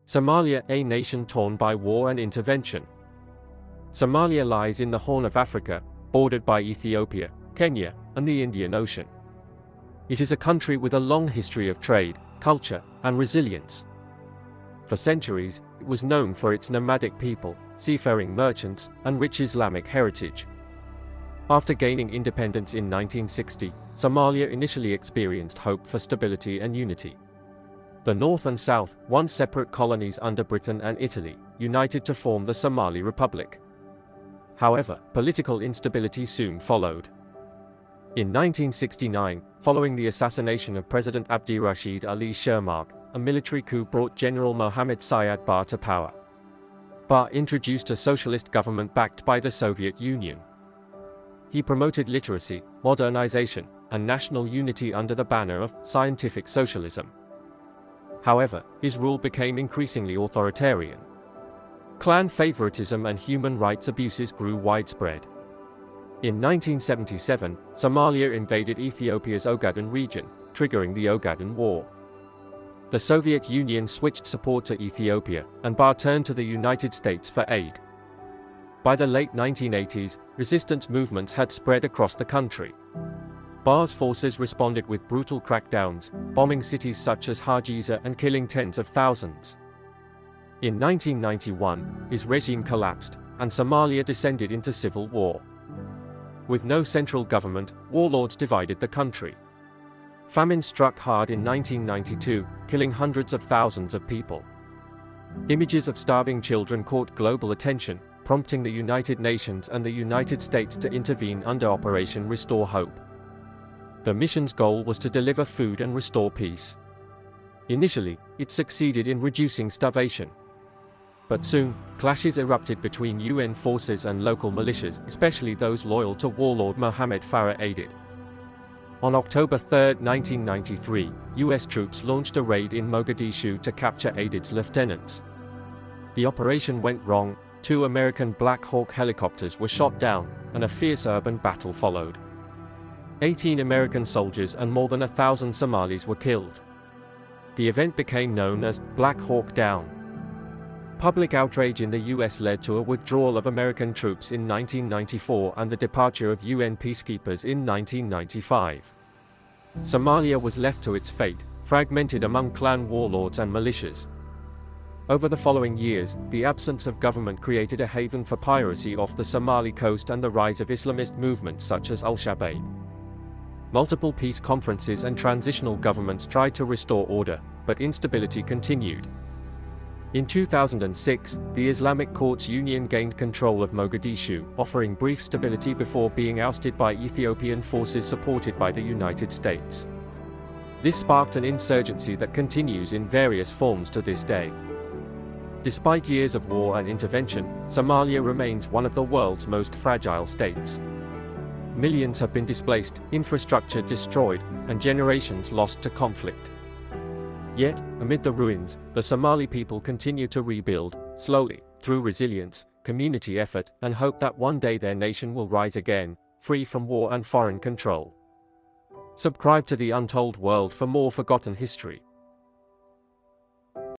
Somalia, a nation torn by war and intervention. Somalia lies in the Horn of Africa, bordered by Ethiopia, Kenya, and the Indian Ocean. It is a country with a long history of trade, culture, and resilience. For centuries, it was known for its nomadic people, seafaring merchants, and rich Islamic heritage. After gaining independence in 1960, Somalia initially experienced hope for stability and unity. The North and South, once separate colonies under Britain and Italy, united to form the Somali Republic. However, political instability soon followed. In 1969, following the assassination of President Abdirashid Ali Shermarke, a military coup brought General Mohammed Siad Barre to power. Barre introduced a socialist government backed by the Soviet Union. He promoted literacy, modernization, and national unity under the banner of scientific socialism. However, his rule became increasingly authoritarian. Clan favoritism and human rights abuses grew widespread. In 1977, Somalia invaded Ethiopia's Ogaden region, triggering the Ogaden War. The Soviet Union switched support to Ethiopia, and Barre turned to the United States for aid. By the late 1980s, resistance movements had spread across the country. Barre's forces responded with brutal crackdowns, bombing cities such as Hargeisa and killing tens of thousands. In 1991, his regime collapsed, and Somalia descended into civil war. With no central government, warlords divided the country. Famine struck hard in 1992, killing hundreds of thousands of people. Images of starving children caught global attention, prompting the United Nations and the United States to intervene under Operation Restore Hope. The mission's goal was to deliver food and restore peace. Initially, it succeeded in reducing starvation. But soon, clashes erupted between UN forces and local militias, especially those loyal to warlord Mohammed Farah Aidid. On October 3, 1993, US troops launched a raid in Mogadishu to capture Aidid's lieutenants. The operation went wrong, 2 American Black Hawk helicopters were shot down, and a fierce urban battle followed. 18 American soldiers and more than 1,000 Somalis were killed. The event became known as Black Hawk Down. Public outrage in the US led to a withdrawal of American troops in 1994 and the departure of UN peacekeepers in 1995. Somalia was left to its fate, fragmented among clan warlords and militias. Over the following years, the absence of government created a haven for piracy off the Somali coast and the rise of Islamist movements such as Al-Shabaab. Multiple peace conferences and transitional governments tried to restore order, but instability continued. In 2006, the Islamic Courts Union gained control of Mogadishu, offering brief stability before being ousted by Ethiopian forces supported by the United States. This sparked an insurgency that continues in various forms to this day. Despite years of war and intervention, Somalia remains one of the world's most fragile states. Millions have been displaced, infrastructure destroyed, and generations lost to conflict. Yet, amid the ruins, the Somali people continue to rebuild, slowly, through resilience, community effort, and hope that one day their nation will rise again, free from war and foreign control. Subscribe to the Untold World for more forgotten history.